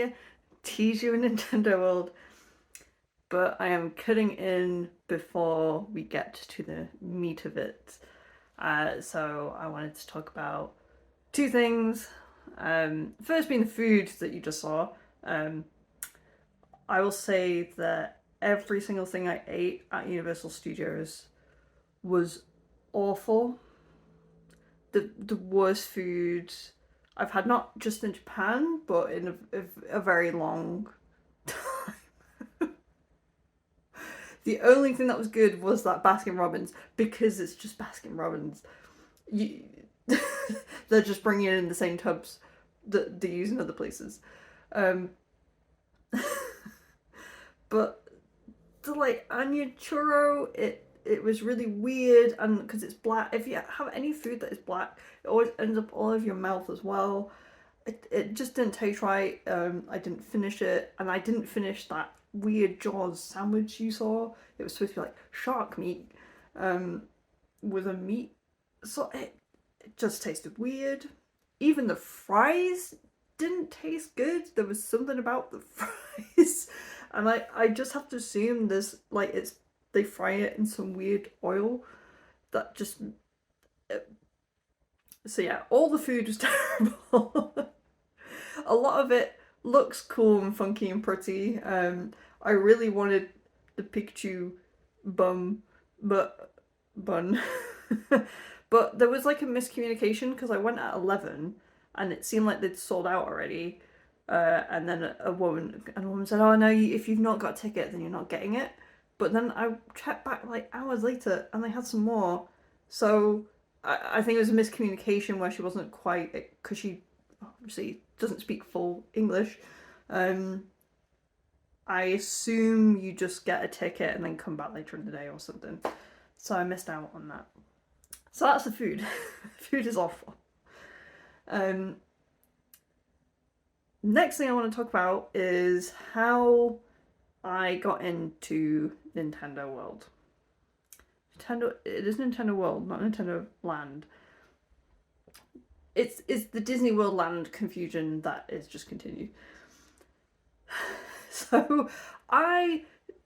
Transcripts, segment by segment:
I teased you in Nintendo World, but I am cutting in before we get to the meat of it. So I wanted to talk about two things. First being the food that you just saw. Um, I will say that every single thing I ate at Universal Studios was awful. The worst food I've had, not just in Japan, but in a very long time. The only thing that was good was that Baskin Robbins, because it's just Baskin Robbins. You, they're just bringing it in the same tubs that they use in other places. Um, but the like onion churro, it was really weird, and because it's black, if you have any food that is black, it always ends up all over your mouth as well. It just didn't taste right. I didn't finish it, and I didn't finish that weird Jaws sandwich you saw. It was supposed to be like shark meat, um, with a meat, so it just tasted weird. Even the fries didn't taste good. There was something about the fries, and I just have to assume this like it's they fry it in some weird oil that just. So yeah, all the food was terrible. A lot of it looks cool and funky and pretty. I really wanted the Pikachu bum, but bun. But there was like a miscommunication because I went at 11 and it seemed like they'd sold out already. And then a woman said, "Oh no, if you've not got a ticket, then you're not getting it." But then I checked back like hours later and they had some more. So I think it was a miscommunication where she wasn't quite, because she obviously doesn't speak full English. Um, I assume you just get a ticket and then come back later in the day or something. So I missed out on that. So that's the food. Food is awful. Um, Next thing I want to talk about is how I got into Nintendo World. It is Nintendo World, not Nintendo Land. It's the Disney World Land confusion that is just continued. So I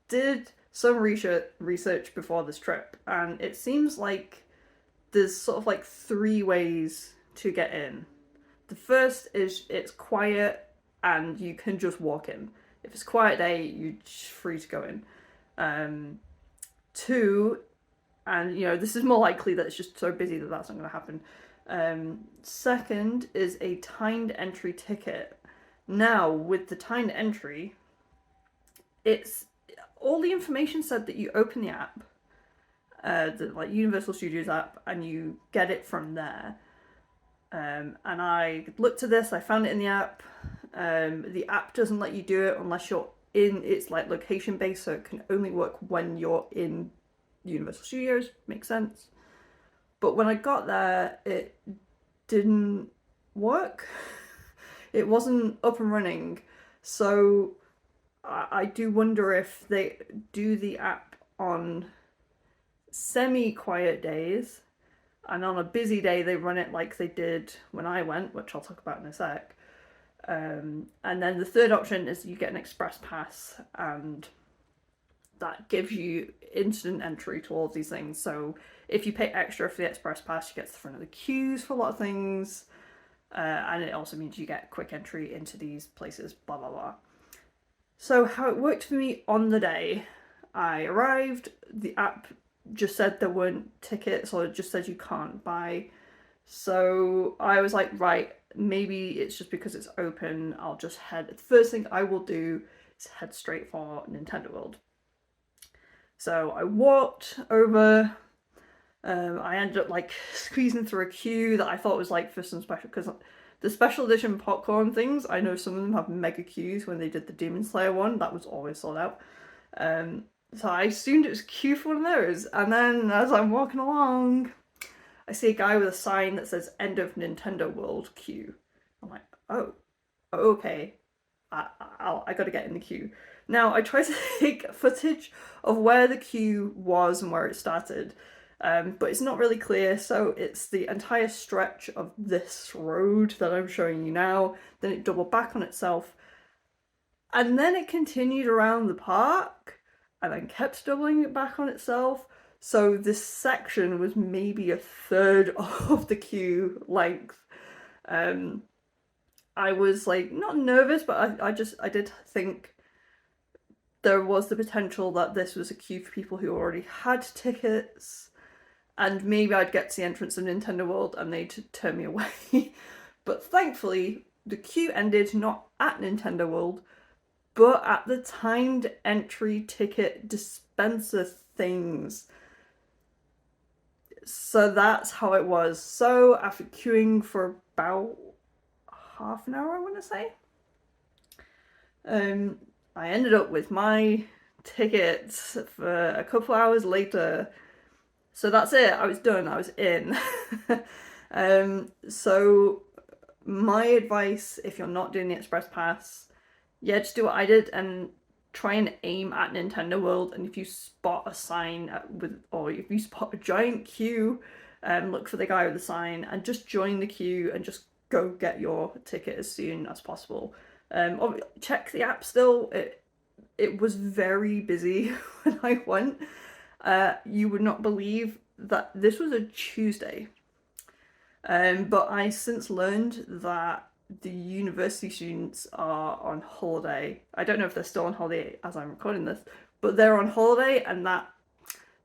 did some research before this trip, and it seems like there's sort of like three ways to get in. The first is it's quiet and you can just walk in. If it's a quiet day, you're free to go in. 2, and this is more likely that it's just so busy that that's not going to happen. Second is a timed entry ticket. Now, with the timed entry, it's all the information said that you open the app, the Universal Studios app, and you get it from there. And I looked at this, I found it in the app. The app doesn't let you do it unless you're in, it's location based, so it can only work when you're in Universal Studios. Makes sense. But when I got there, it didn't work. It wasn't up and running. So I do wonder if they do the app on semi-quiet days, and on a busy day they run it like they did when I went, which I'll talk about in a sec. And then the third option is you get an express pass, and that gives you instant entry to all of these things. So if you pay extra for the express pass, you get to the front of the queues for a lot of things, and it also means you get quick entry into these places, blah blah blah. So how it worked for me on the day, I arrived, the app just said there weren't tickets, or it just said you can't buy. So I was like, right, maybe it's just because it's open, I'll just head. The first thing I will do is head straight for Nintendo World. So I walked over, I ended up squeezing through a queue that I thought was for some special, because the special edition popcorn things, I know some of them have mega queues. When they did the Demon Slayer one, that was always sold out. So I assumed it was a queue for one of those, and then as I'm walking along, I see a guy with a sign that says "End of Nintendo World queue." I'm like, oh, okay, I got to get in the queue. Now I tried to take footage of where the queue was and where it started, but it's not really clear. So it's the entire stretch of this road that I'm showing you now. Then it doubled back on itself, and then it continued around the park, and then kept doubling it back on itself. So this section was maybe a third of the queue length. I was not nervous, but I did think there was the potential that this was a queue for people who already had tickets, and maybe I'd get to the entrance of Nintendo World and they'd turn me away. But thankfully, the queue ended not at Nintendo World, but at the timed entry ticket dispenser things. So that's how it was. So after queuing for about half an hour, I want to say, I ended up with my tickets for a couple hours later. So that's it. I was done. I was in. So my advice, if you're not doing the Express Pass, yeah, just do what I did and try and aim at Nintendo World. And if you spot a sign or if you spot a giant queue, look for the guy with the sign and just join the queue and just go get your ticket as soon as possible. Check the app still. It was very busy when I went. You would not believe that this was a Tuesday. But I since learned that the university students are on holiday. I don't know if they're still on holiday as I'm recording this, but they're on holiday, and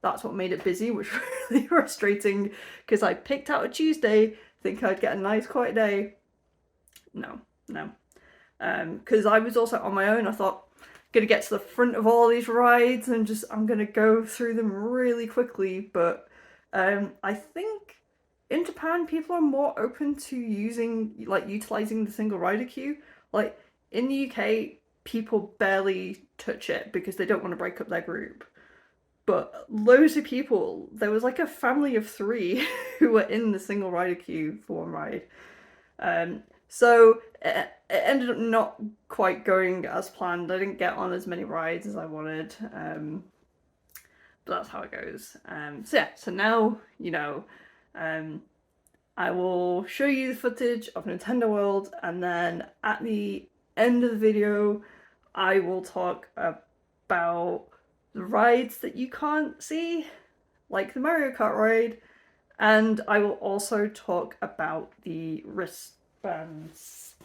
that's what made it busy, which was really frustrating because I picked out a Tuesday thinking I'd get a nice quiet day. No. Because I was also on my own. I thought, I'm gonna get to the front of all these rides and I'm gonna go through them really quickly. But I think in Japan people are more open to utilizing the single rider queue. In the UK, people barely touch it because they don't want to break up their group. But loads of people, there was a family of 3 who were in the single rider queue for one ride. So it ended up not quite going as planned. I didn't get on as many rides as I wanted. But that's how it goes. So now you know. I will show you the footage of Nintendo World, and then at the end of the video I will talk about the rides that you can't see, like the Mario Kart ride, and I will also talk about the wristbands.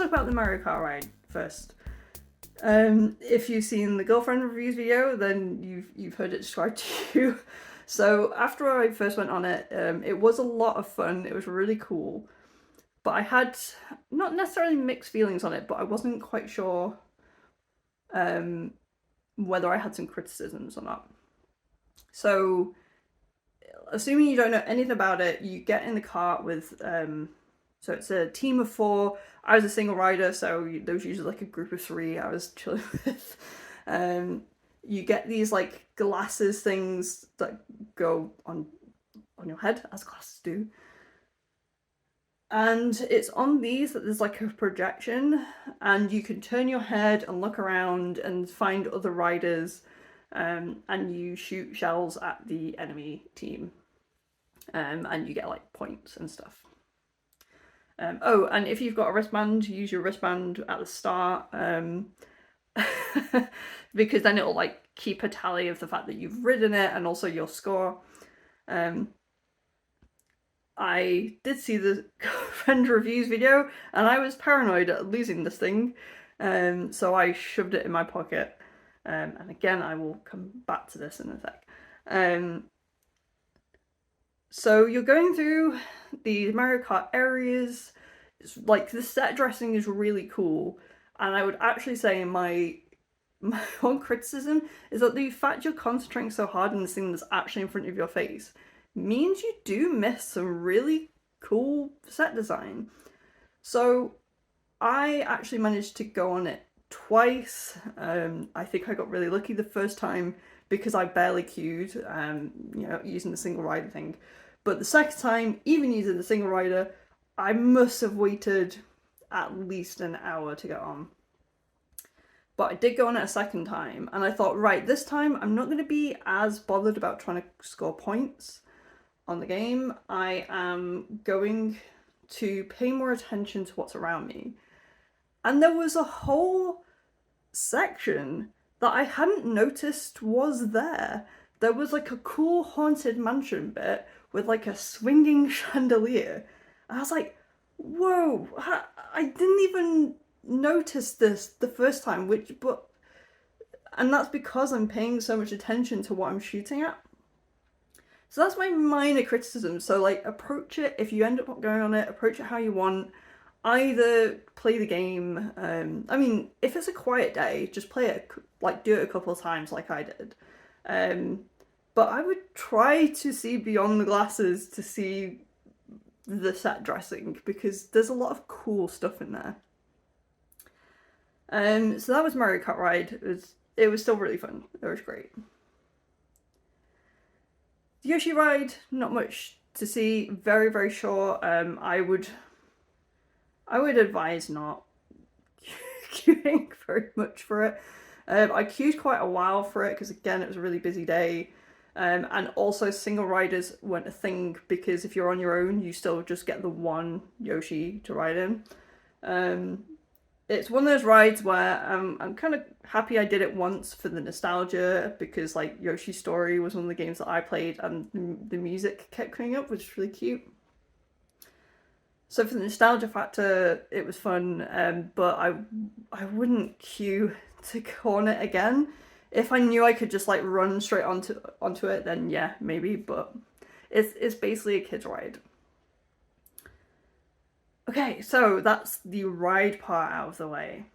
talk about the Mario Kart ride first. If you've seen the girlfriend reviews video, then you've heard it described to you. So after I first went on it, it was a lot of fun. It was really cool, but I had not necessarily mixed feelings on it, but I wasn't quite sure whether I had some criticisms or not. So, assuming you don't know anything about it, you get in the cart with so it's a team of 4. I was a single rider, so there was usually like a group of 3 I was chilling with. You get these like glasses things that go on your head, as glasses do. And it's on these that there's like a projection, and you can turn your head and look around and find other riders, and you shoot shells at the enemy team, and you get like points and stuff. Oh, and if you've got a wristband, use your wristband at the start, because then it'll like keep a tally of the fact that you've ridden it and also your score. I did see the girlfriend reviews video, and I was paranoid at losing this thing, so I shoved it in my pocket. And again, I will come back to this in a sec. So you're going through the Mario Kart areas. It's like the set dressing is really cool, and I would actually say my one criticism is that the fact you're concentrating so hard on this thing that's actually in front of your face means you do miss some really cool set design. So I actually managed to go on it twice. I think I got really lucky the first time because I barely queued, using the single rider thing. But the second time, even using the single rider, I must have waited at least an hour to get on. But I did go on it a second time, and I thought, right, this time I'm not going to be as bothered about trying to score points on the game. I am going to pay more attention to what's around me. And there was a whole section that I hadn't noticed was there. There was like a cool haunted mansion bit with like a swinging chandelier. And I was like, whoa, I didn't even notice this the first time, and that's because I'm paying so much attention to what I'm shooting at. So that's my minor criticism. So like, approach it, if you end up going on it, approach it how you want. Either play the game, I mean, if it's a quiet day, just play it, like do it a couple of times like I did. But I would try to see beyond the glasses to see the set dressing, because there's a lot of cool stuff in there. So that was Mario Kart Ride. It was still really fun. It was great. The Yoshi Ride, not much to see. Very, very short. I would advise not queuing very much for it. I queued quite a while for it because, again, it was a really busy day. And also single riders weren't a thing, because if you're on your own, you still just get the one Yoshi to ride in. It's one of those rides where I'm kind of happy I did it once for the nostalgia, because like Yoshi's Story was one of the games that I played, and the music kept coming up, which is really cute. So for the nostalgia factor, it was fun, but I wouldn't queue to go on it again. If I knew I could just like run straight onto it, then yeah, maybe, but it's basically a kid's ride. Okay, so that's the ride part out of the way.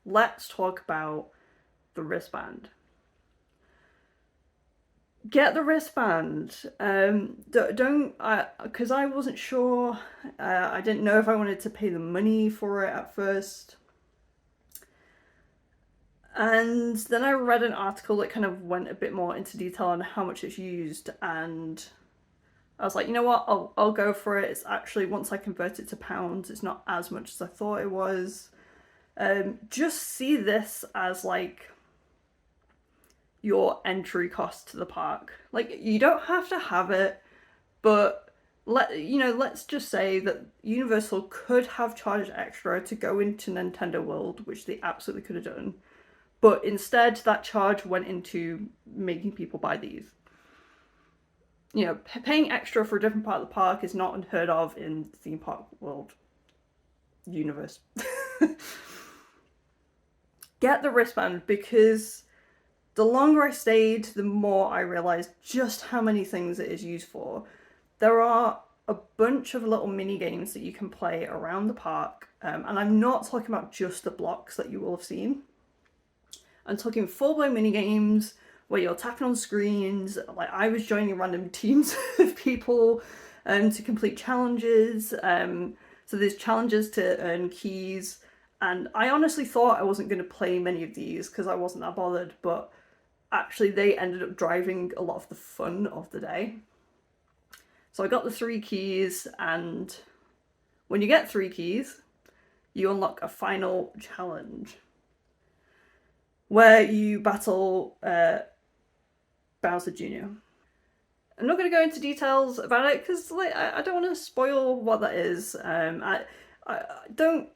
Let's talk about the wristband. Get the wristband. Don't, because I wasn't sure. I didn't know if I wanted to pay the money for it at first. And then I read an article that kind of went a bit more into detail on how much it's used, and I was like, you know what, I'll go for it. It's actually, once I convert it to pounds, it's not as much as I thought it was. Just see this as like your entry cost to the park. Like, you don't have to have it, but let's just say that Universal could have charged extra to go into Nintendo World, which they absolutely could have done. But instead, that charge went into making people buy these. You know, paying extra for a different part of the park is not unheard of in the theme park world universe. Get the wristband, because the longer I stayed, the more I realised just how many things it is used for. There are a bunch of little mini games that you can play around the park, and I'm not talking about just the blocks that you will have seen. I'm talking full blown mini games where you're tapping on screens. Like, I was joining random teams of people to complete challenges. So there's challenges to earn keys, and I honestly thought I wasn't going to play many of these because I wasn't that bothered, but actually they ended up driving a lot of the fun of the day. So I got the 3 keys, and when you get 3 keys, you unlock a final challenge where you battle Bowser Jr. I'm not going to go into details about it because I don't want to spoil what that is. I don't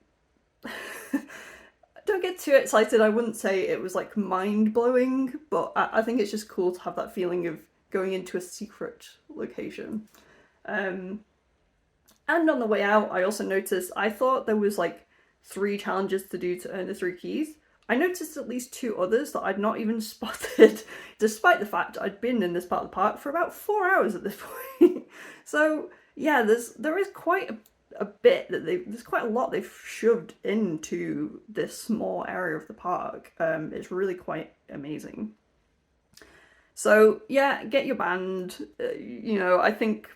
don't get too excited. I wouldn't say it was like mind blowing, but I think it's just cool to have that feeling of going into a secret location. Um, and on the way out, I also noticed, I thought there was like 3 challenges to do to earn the 3 keys. I noticed at least 2 others that I'd not even spotted, despite the fact I'd been in this part of the park for about 4 hours at this point. So yeah, there is quite a bit that there's quite a lot they've shoved into this small area of the park. It's really quite amazing. So yeah, get your band. I think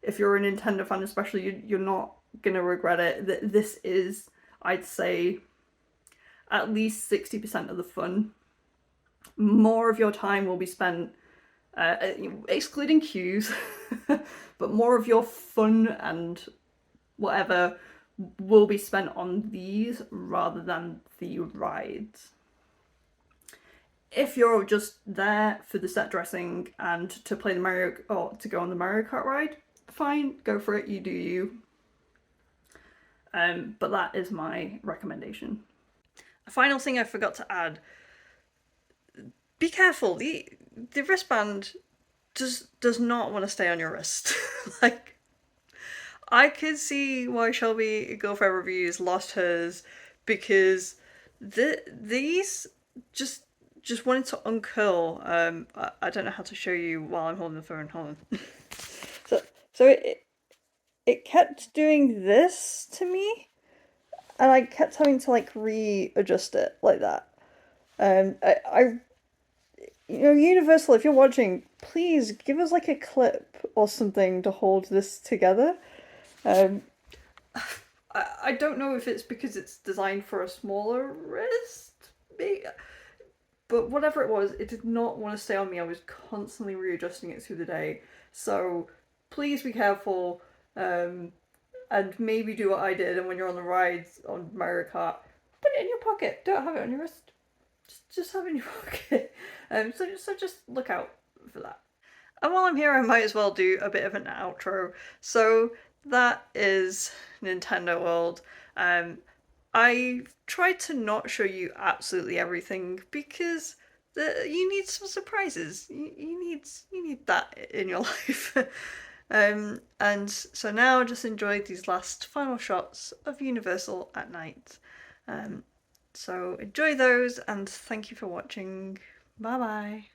if you're a Nintendo fan, especially, you're not gonna regret it. This is, I'd say, at least 60% of the fun. More of your time will be spent, excluding queues, but more of your fun and whatever will be spent on these rather than the rides. If you're just there for the set dressing and to play the Mario, or to go on the Mario Kart ride, fine, go for it, you do you. But that is my recommendation. A final thing I forgot to add: be careful. The wristband does not want to stay on your wrist. Like, I could see why Shelby Go Fair Reviews lost hers, because these just wanted to uncurl. I don't know how to show you while I'm holding the phone. Hold on. so so it kept doing this to me, and I kept having to like readjust it like that. I Universal, if you're watching, please give us like a clip or something to hold this together. Um, I don't know if it's because it's designed for a smaller wrist, but whatever it was, it did not want to stay on me. I was constantly readjusting it through the day. So please be careful, and maybe do what I did. And when you're on the rides on Mario Kart, put it in your pocket. Don't have it on your wrist. Just have it in your pocket. So just look out for that. And while I'm here, I might as well do a bit of an outro. So that is Nintendo World. I tried to not show you absolutely everything because you need some surprises. You need that in your life. And so now just enjoy these last final shots of Universal at night. So enjoy those, and thank you for watching. Bye bye.